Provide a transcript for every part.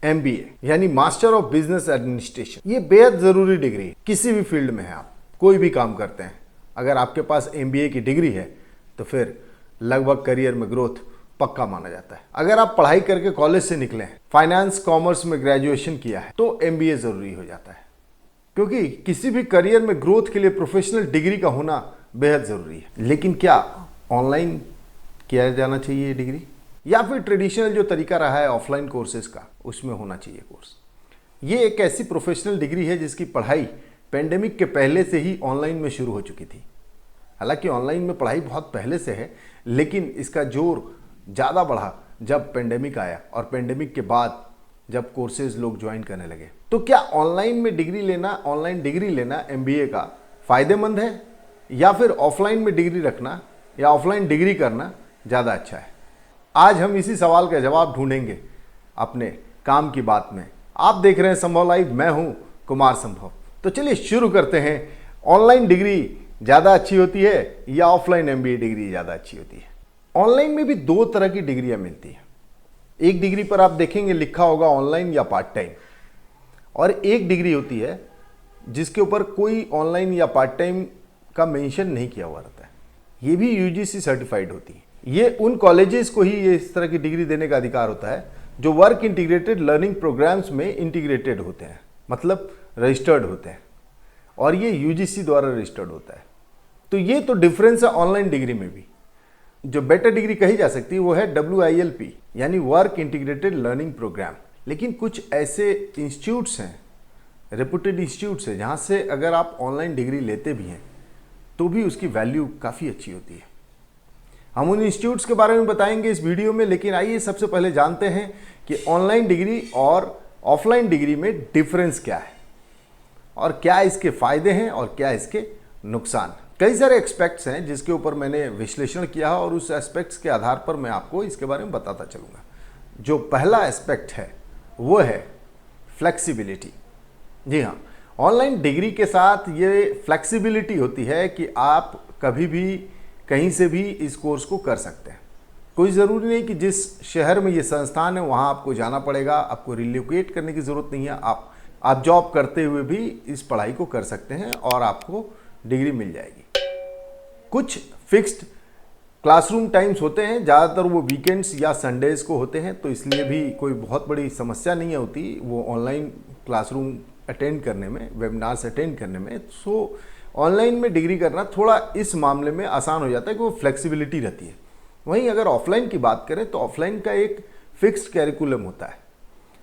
MBA यानी master of business administration, ये बेहद जरूरी डिग्री है। किसी भी फील्ड में है, आप कोई भी काम करते हैं, अगर आपके पास MBA की डिग्री है तो फिर लगभग करियर में ग्रोथ पक्का माना जाता है। अगर आप पढ़ाई करके कॉलेज से निकले हैं, फाइनेंस कॉमर्स में ग्रेजुएशन किया है, तो MBA जरूरी हो जाता है, क्योंकि किसी भी करियर में ग्रोथ के लिए प्रोफेशनल डिग्री का होना बेहद जरूरी है। लेकिन क्या ऑनलाइन किया जाना चाहिए ये डिग्री, या फिर ट्रेडिशनल जो तरीका रहा है ऑफलाइन कोर्सेज का, उसमें होना चाहिए कोर्स? ये एक ऐसी प्रोफेशनल डिग्री है जिसकी पढ़ाई पेंडेमिक के पहले से ही ऑनलाइन में शुरू हो चुकी थी। हालांकि ऑनलाइन में पढ़ाई बहुत पहले से है, लेकिन इसका जोर ज़्यादा बढ़ा जब पेंडेमिक आया और पेंडेमिक के बाद जब कोर्सेज लोग ज्वाइन करने लगे। तो क्या ऑनलाइन में डिग्री लेना, ऑनलाइन डिग्री लेना MBA का फ़ायदेमंद है, या फिर ऑफलाइन में डिग्री रखना या ऑफलाइन डिग्री करना ज़्यादा अच्छा है? आज हम इसी सवाल का जवाब ढूंढेंगे अपने काम की बात में। आप देख रहे हैं संभव लाइव, मैं हूं कुमार संभव। तो चलिए शुरू करते हैं। ऑनलाइन डिग्री ज़्यादा अच्छी होती है या ऑफलाइन MBA डिग्री ज़्यादा अच्छी होती है? ऑनलाइन में भी दो तरह की डिग्रियां मिलती हैं। एक डिग्री पर आप देखेंगे लिखा होगा ऑनलाइन या पार्ट टाइम, और एक डिग्री होती है जिसके ऊपर कोई ऑनलाइन या पार्ट टाइम का मेंशन नहीं किया हुआ रहता है। ये भी UGC सर्टिफाइड होती है। ये उन कॉलेजेस को ही ये इस तरह की डिग्री देने का अधिकार होता है जो वर्क इंटीग्रेटेड लर्निंग प्रोग्राम्स में इंटीग्रेटेड होते हैं, मतलब रजिस्टर्ड होते हैं, और ये UGC द्वारा रजिस्टर्ड होता है। तो ये तो डिफरेंस है ऑनलाइन डिग्री में भी। जो बेटर डिग्री कही जा सकती है वो है WILP यानी वर्क इंटीग्रेटेड लर्निंग प्रोग्राम। लेकिन कुछ ऐसे इंस्टीट्यूट्स हैं, रेपुटेड इंस्टीट्यूट्स हैं, जहाँ से अगर आप ऑनलाइन डिग्री लेते भी हैं तो भी उसकी वैल्यू काफ़ी अच्छी होती है। हम उन इंस्टीट्यूट्स के बारे में बताएंगे इस वीडियो में, लेकिन आइए सबसे पहले जानते हैं कि ऑनलाइन डिग्री और ऑफलाइन डिग्री में डिफरेंस क्या है, और क्या इसके फायदे हैं और क्या इसके नुकसान। कई सारे एस्पेक्ट्स हैं जिसके ऊपर मैंने विश्लेषण किया है, और उस एस्पेक्ट्स के आधार पर मैं आपको इसके बारे में बताता चलूँगा। जो पहला एस्पेक्ट है वो है फ्लेक्सिबिलिटी। जी हाँ, ऑनलाइन डिग्री के साथ ये फ्लेक्सिबिलिटी होती है कि आप कभी भी कहीं से भी इस कोर्स को कर सकते हैं। कोई ज़रूरी नहीं कि जिस शहर में ये संस्थान है वहाँ आपको जाना पड़ेगा, आपको रिलोकेट करने की ज़रूरत नहीं है। आप जॉब करते हुए भी इस पढ़ाई को कर सकते हैं और आपको डिग्री मिल जाएगी। कुछ फिक्स्ड क्लासरूम टाइम्स होते हैं, ज़्यादातर वो वीकेंड्स या संडेज़ को होते हैं, तो इसलिए भी कोई बहुत बड़ी समस्या नहीं होती वो ऑनलाइन क्लासरूम अटेंड करने में, वेबिनार्स अटेंड करने में। सो ऑनलाइन में डिग्री करना थोड़ा इस मामले में आसान हो जाता है कि वो फ्लेक्सिबिलिटी रहती है। वहीं अगर ऑफलाइन की बात करें तो ऑफलाइन का एक फिक्स्ड कैरिकुलम होता है।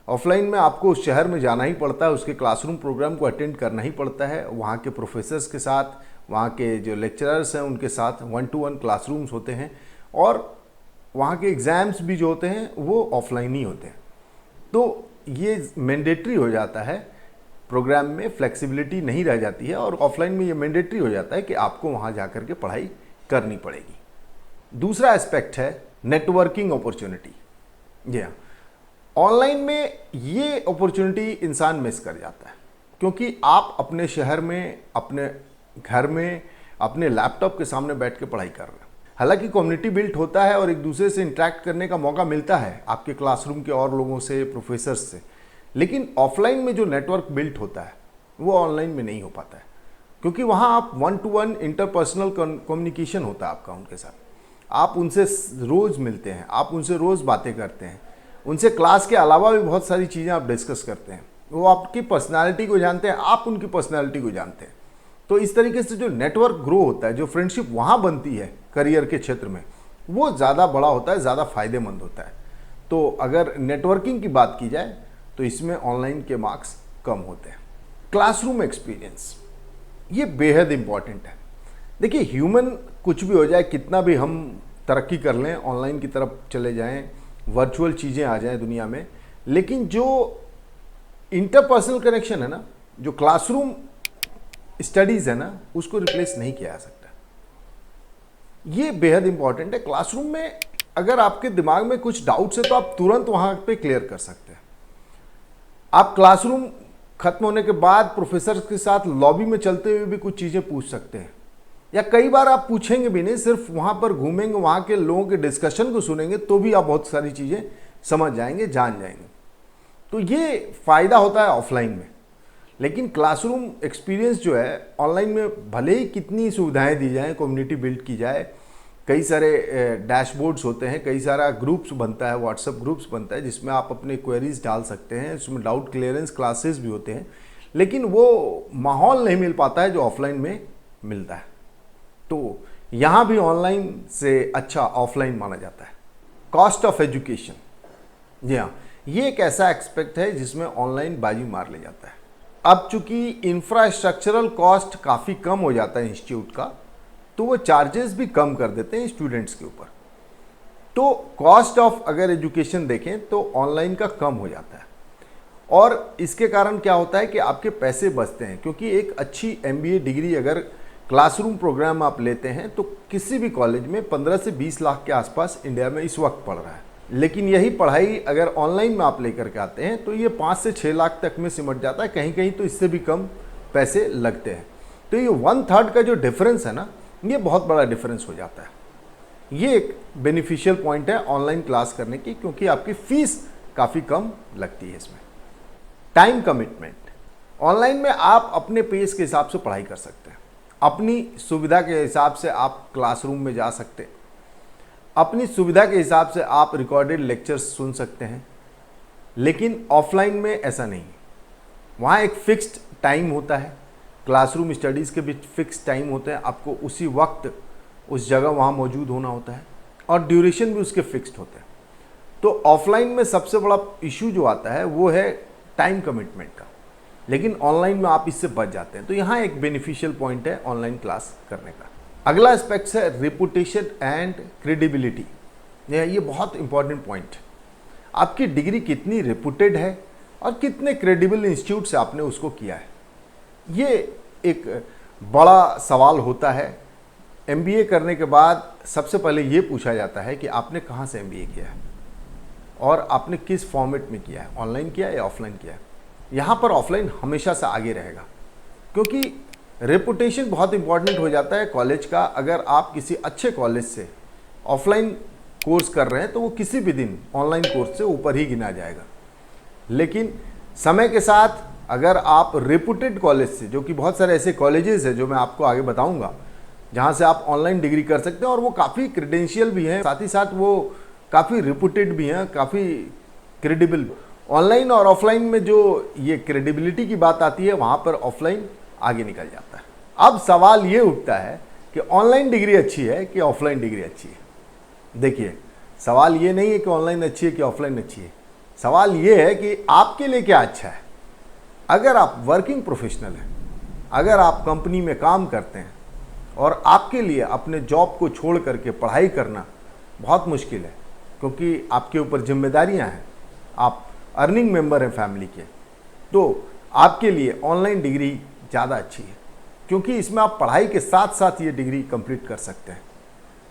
ऑफलाइन में आपको उस शहर में जाना ही पड़ता है, उसके क्लासरूम प्रोग्राम को अटेंड करना ही पड़ता है, वहाँ के प्रोफेसर्स के साथ, वहाँ के जो लेक्चरर्स हैं उनके साथ 1-to-1 क्लासरूम्स होते हैं, और वहाँ के एग्ज़ाम्स भी जो होते हैं वो ऑफलाइन ही होते हैं। तो ये मैंडेटरी हो जाता है, प्रोग्राम में फ्लेक्सिबिलिटी नहीं रह जाती है, और ऑफलाइन में ये मैंडेटरी हो जाता है कि आपको वहाँ जा कर के पढ़ाई करनी पड़ेगी। दूसरा एस्पेक्ट है नेटवर्किंग अपॉर्चुनिटी। जी हाँ, ऑनलाइन में ये अपॉर्चुनिटी इंसान मिस कर जाता है, क्योंकि आप अपने शहर में, अपने घर में, अपने लैपटॉप के सामने बैठ के पढ़ाई कर रहे हैं। हालांकि कम्युनिटी बिल्ट होता है और एक दूसरे से इंटरेक्ट करने का मौका मिलता है आपके क्लासरूम के और लोगों से, प्रोफेसर्स से, लेकिन ऑफलाइन में जो नेटवर्क बिल्ट होता है वो ऑनलाइन में नहीं हो पाता है, क्योंकि वहाँ आप 1-to-1 इंटरपर्सनल कम्युनिकेशन होता है आपका उनके साथ। आप उनसे रोज़ मिलते हैं, आप उनसे रोज़ बातें करते हैं, उनसे क्लास के अलावा भी बहुत सारी चीज़ें आप डिस्कस करते हैं। वो आपकी पर्सनालिटी को जानते हैं, आप उनकी पर्सनालिटी को जानते हैं। तो इस तरीके से जो नेटवर्क ग्रो होता है, जो फ्रेंडशिप वहाँ बनती है करियर के क्षेत्र में, वो ज़्यादा बड़ा होता है, ज़्यादा फायदेमंद होता है। तो अगर नेटवर्किंग की बात की जाए तो इसमें ऑनलाइन के मार्क्स कम होते हैं। क्लासरूम एक्सपीरियंस ये बेहद इंपॉर्टेंट है। देखिए, ह्यूमन कुछ भी हो जाए, कितना भी हम तरक्की कर लें, ऑनलाइन की तरफ चले जाएं, वर्चुअल चीज़ें आ जाएं दुनिया में, लेकिन जो इंटरपर्सनल कनेक्शन है ना, जो क्लासरूम स्टडीज़ है ना, उसको रिप्लेस नहीं किया जा सकता। ये बेहद इंपॉर्टेंट है। क्लासरूम में अगर आपके दिमाग में कुछ डाउट्स है तो आप तुरंत वहाँ पे क्लियर कर सकते हैं। आप क्लासरूम खत्म होने के बाद प्रोफेसर के साथ लॉबी में चलते हुए भी कुछ चीज़ें पूछ सकते हैं, या कई बार आप पूछेंगे भी नहीं, सिर्फ वहाँ पर घूमेंगे, वहाँ के लोगों के डिस्कशन को सुनेंगे, तो भी आप बहुत सारी चीज़ें समझ जाएंगे, जान जाएंगे। तो ये फ़ायदा होता है ऑफलाइन में। लेकिन क्लासरूम एक्सपीरियंस जो है ऑनलाइन में भले ही कितनी सुविधाएं दी जाएं, कम्युनिटी बिल्ड की जाए, कई सारे डैशबोर्ड्स होते हैं, कई सारा ग्रुप्स बनता है, व्हाट्सएप ग्रुप्स बनता है जिसमें आप अपने क्वेरीज डाल सकते हैं, उसमें डाउट क्लियरेंस क्लासेस भी होते हैं, लेकिन वो माहौल नहीं मिल पाता है जो ऑफलाइन में मिलता है। तो यहाँ भी ऑनलाइन से अच्छा ऑफलाइन माना जाता है। कॉस्ट ऑफ एजुकेशन, जी हाँ, ये एक ऐसा एक्सपेक्ट है जिसमें ऑनलाइन बाजी मार ले जाता है। अब चूंकि इंफ्रास्ट्रक्चरल कॉस्ट काफ़ी कम हो जाता है इंस्टीट्यूट का, तो वो चार्जेस भी कम कर देते हैं स्टूडेंट्स के ऊपर। तो कॉस्ट ऑफ अगर एजुकेशन देखें तो ऑनलाइन का कम हो जाता है, और इसके कारण क्या होता है कि आपके पैसे बचते हैं, क्योंकि एक अच्छी एमबीए डिग्री अगर क्लासरूम प्रोग्राम आप लेते हैं तो किसी भी कॉलेज में 15 से 20 लाख के आसपास इंडिया में इस वक्त पड़ रहा है। लेकिन यही पढ़ाई अगर ऑनलाइन में आप लेकर के आते हैं तो ये 5 से 6 लाख तक में सिमट जाता है, कहीं कहीं तो इससे भी कम पैसे लगते हैं। तो ये 1/3 का जो डिफरेंस है ना, ये बहुत बड़ा डिफरेंस हो जाता है। ये एक बेनिफिशियल पॉइंट है ऑनलाइन क्लास करने की, क्योंकि आपकी फीस काफ़ी कम लगती है इसमें। टाइम कमिटमेंट, ऑनलाइन में आप अपने पेस के हिसाब से पढ़ाई कर सकते हैं, अपनी सुविधा के हिसाब से आप क्लासरूम में जा सकते हैं, अपनी सुविधा के हिसाब से आप रिकॉर्डेड लेक्चर्स सुन सकते हैं। लेकिन ऑफलाइन में ऐसा नहीं है, वहाँ एक फिक्स्ड टाइम होता है, क्लासरूम स्टडीज़ के भी फिक्स टाइम होते हैं, आपको उसी वक्त उस जगह वहाँ मौजूद होना होता है, और ड्यूरेशन भी उसके फिक्स्ड होते हैं। तो ऑफलाइन में सबसे बड़ा इशू जो आता है वो है टाइम कमिटमेंट का, लेकिन ऑनलाइन में आप इससे बच जाते हैं। तो यहाँ एक बेनिफिशियल पॉइंट है ऑनलाइन क्लास करने का। अगला एस्पेक्ट है रेपुटेशन एंड क्रेडिबिलिटी। ये बहुत इंपॉर्टेंट पॉइंट, आपकी डिग्री कितनी रेपुटेड है और कितने क्रेडिबल इंस्टीट्यूट से आपने उसको किया है, ये एक बड़ा सवाल होता है। एमबीए करने के बाद सबसे पहले ये पूछा जाता है कि आपने कहाँ से एमबीए किया है और आपने किस फॉर्मेट में किया है, ऑनलाइन किया है या ऑफलाइन किया है। यहाँ पर ऑफलाइन हमेशा से आगे रहेगा, क्योंकि रेपुटेशन बहुत इंपॉर्टेंट हो जाता है कॉलेज का। अगर आप किसी अच्छे कॉलेज से ऑफलाइन कोर्स कर रहे हैं तो वो किसी भी दिन ऑनलाइन कोर्स से ऊपर ही गिना जाएगा। लेकिन समय के साथ अगर आप रेपुटेड कॉलेज से, जो कि बहुत सारे ऐसे कॉलेजेस हैं जो मैं आपको आगे बताऊंगा जहां से आप ऑनलाइन डिग्री कर सकते हैं, और वो काफ़ी क्रेडेंशियल भी हैं, साथ ही साथ वो काफ़ी रेपुटेड भी हैं, काफ़ी क्रेडिबल। ऑनलाइन और ऑफलाइन में जो ये क्रेडिबिलिटी की बात आती है, वहाँ पर ऑफलाइन आगे निकल जाता है। अब सवाल ये उठता है कि ऑनलाइन डिग्री अच्छी है कि ऑफलाइन डिग्री अच्छी है। देखिए, सवाल ये नहीं है कि ऑनलाइन अच्छी है कि ऑफलाइन अच्छी है, सवाल ये है कि आपके लिए क्या अच्छा है। अगर आप वर्किंग प्रोफेशनल हैं, अगर आप कंपनी में काम करते हैं और आपके लिए अपने जॉब को छोड़ करके पढ़ाई करना बहुत मुश्किल है, क्योंकि आपके ऊपर जिम्मेदारियां हैं, आप अर्निंग मेंबर हैं फैमिली के, तो आपके लिए ऑनलाइन डिग्री ज़्यादा अच्छी है, क्योंकि इसमें आप पढ़ाई के साथ साथ ये डिग्री कंप्लीट कर सकते हैं।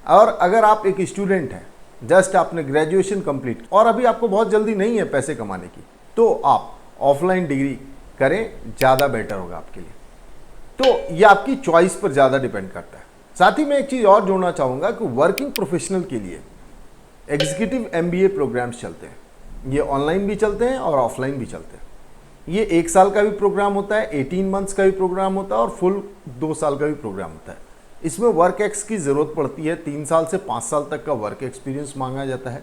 और अगर आप एक स्टूडेंट हैं, जस्ट आपने ग्रेजुएशन कंप्लीट और अभी आपको बहुत जल्दी नहीं है पैसे कमाने की, तो आप ऑफलाइन डिग्री करें, ज़्यादा बेटर होगा आपके लिए। तो ये आपकी चॉइस पर ज़्यादा डिपेंड करता है। साथ ही मैं एक चीज़ और जोड़ना चाहूँगा कि वर्किंग प्रोफेशनल के लिए एग्जीक्यूटिव एमबीए प्रोग्राम्स चलते हैं, ये ऑनलाइन भी चलते हैं और ऑफलाइन भी चलते हैं। ये 1 साल का भी प्रोग्राम होता है, 18 मंथ्स का भी प्रोग्राम होता है और फुल 2 साल का भी प्रोग्राम होता है। इसमें वर्क एक्स की ज़रूरत पड़ती है, 3 साल से 5 साल तक का वर्क एक्सपीरियंस मांगा जाता है।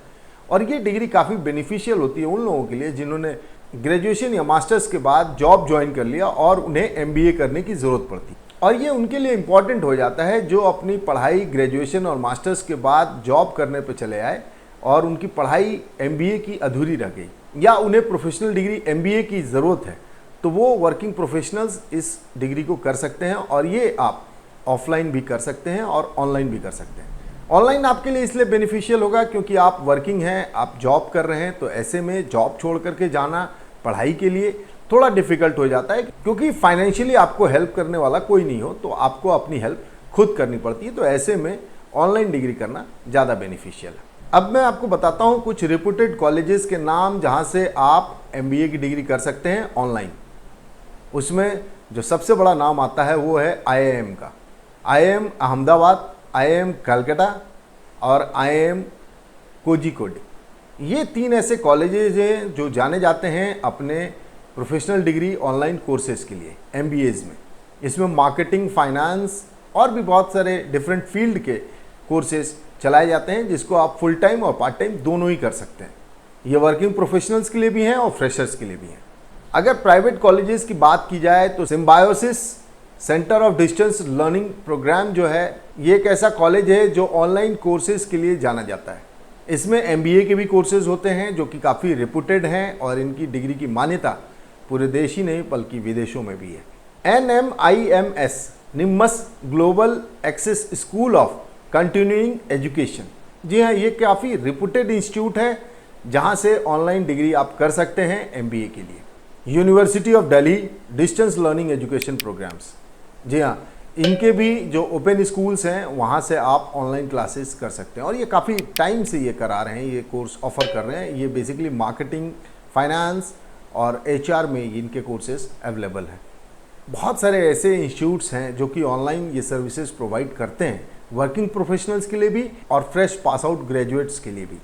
और ये डिग्री काफ़ी बेनिफिशियल होती है उन लोगों के लिए जिन्होंने ग्रेजुएशन या मास्टर्स के बाद जॉब ज्वाइन कर लिया और उन्हें एमबीए करने की ज़रूरत पड़ती है। और ये उनके लिए इम्पॉर्टेंट हो जाता है जो अपनी पढ़ाई ग्रेजुएशन और मास्टर्स के बाद जॉब करने पर चले आए और उनकी पढ़ाई एमबीए की अधूरी रह गई, या उन्हें प्रोफेशनल डिग्री एमबीए की ज़रूरत है, तो वो वर्किंग प्रोफेशनल्स इस डिग्री को कर सकते हैं। और ये आप ऑफलाइन भी कर सकते हैं और ऑनलाइन भी कर सकते हैं। ऑनलाइन आपके लिए इसलिए बेनिफिशियल होगा क्योंकि आप वर्किंग हैं, आप जॉब कर रहे हैं, तो ऐसे में जॉब छोड़ करके जाना पढ़ाई के लिए थोड़ा डिफिकल्ट हो जाता है, क्योंकि फाइनेंशियली आपको हेल्प करने वाला कोई नहीं हो, तो आपको अपनी हेल्प खुद करनी पड़ती है। तो ऐसे में ऑनलाइन डिग्री करना ज़्यादा बेनिफिशियल है। अब मैं आपको बताता हूँ कुछ रेपुटेड कॉलेजेस के नाम जहाँ से आप एमबीए की डिग्री कर सकते हैं ऑनलाइन। उसमें जो सबसे बड़ा नाम आता है वो है आईआईएम का। आईआईएम अहमदाबाद, आईआईएम कलकत्ता और आईआईएम कोझिकोड। ये 3 ऐसे कॉलेजेज हैं जो जाने जाते हैं अपने प्रोफेशनल डिग्री ऑनलाइन कोर्सेज के लिए, MBAs में। इसमें मार्केटिंग, फाइनेंस और भी बहुत सारे डिफरेंट फील्ड के कोर्सेज चलाए जाते हैं, जिसको आप फुल टाइम और पार्ट टाइम दोनों ही कर सकते हैं। ये वर्किंग प्रोफेशनल्स के लिए भी हैं और फ्रेशर्स के लिए भी हैं। अगर प्राइवेट कॉलेजेस की बात की जाए तो Symbiosis Centre of Distance Learning programme जो है, ये एक ऐसा कॉलेज है जो ऑनलाइन कोर्सेज के लिए जाना जाता है। इसमें MBA के भी कोर्सेज होते हैं जो कि काफ़ी रेपुटेड हैं और इनकी डिग्री की मान्यता पूरे देश ही नहीं बल्कि विदेशों में भी है। NMIMS NMIMS global access school of continuing education, जी हाँ, ये काफ़ी रेपुटेड इंस्टीट्यूट है जहाँ से ऑनलाइन डिग्री आप कर सकते हैं MBA के लिए। University of Delhi distance learning education programmes, जी हाँ, इनके भी जो ओपन स्कूल्स हैं वहाँ से आप ऑनलाइन क्लासेस कर सकते हैं और ये काफ़ी टाइम से ये करा रहे हैं, ये कोर्स ऑफर कर रहे हैं। ये बेसिकली मार्केटिंग, फाइनेंस और HR में इनके कोर्सेज अवेलेबल हैं। बहुत सारे ऐसे इंस्टीट्यूट्स हैं जो कि ऑनलाइन ये सर्विसेज प्रोवाइड करते हैं, वर्किंग प्रोफेशनल्स के लिए भी और फ्रेश पास आउट ग्रेजुएट्स के लिए भी।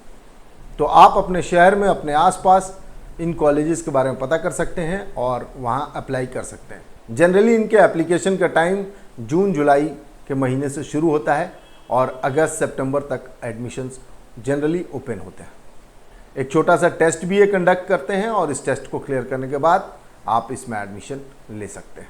तो आप अपने शहर में, अपने आसपास इन कॉलेजेस के बारे में पता कर सकते हैं और वहाँ अप्लाई कर सकते हैं। जनरली इनके एप्लीकेशन का टाइम जून जुलाई के महीने से शुरू होता है और अगस्त सितंबर तक एडमिशन्स जनरली ओपन होते हैं। एक छोटा सा टेस्ट भी ये कंडक्ट करते हैं और इस टेस्ट को क्लियर करने के बाद आप इसमें एडमिशन ले सकते हैं।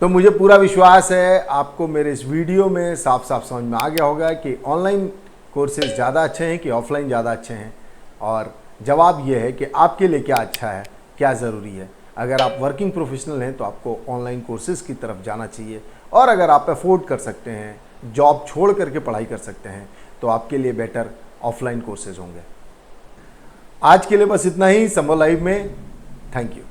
तो मुझे पूरा विश्वास है आपको मेरे इस वीडियो में साफ साफ समझ में आ गया होगा कि ऑनलाइन कोर्सेज ज़्यादा अच्छे हैं कि ऑफलाइन ज़्यादा अच्छे हैं, और जवाब ये है कि आपके लिए क्या अच्छा है, क्या ज़रूरी है। अगर आप वर्किंग प्रोफेशनल हैं तो आपको ऑनलाइन कोर्सेज़ की तरफ जाना चाहिए, और अगर आप अफोर्ड कर सकते हैं, जॉब छोड़ करके पढ़ाई कर सकते हैं, तो आपके लिए बेटर ऑफलाइन कोर्सेज होंगे। आज के लिए बस इतना ही संभव लाइव में। Thank you.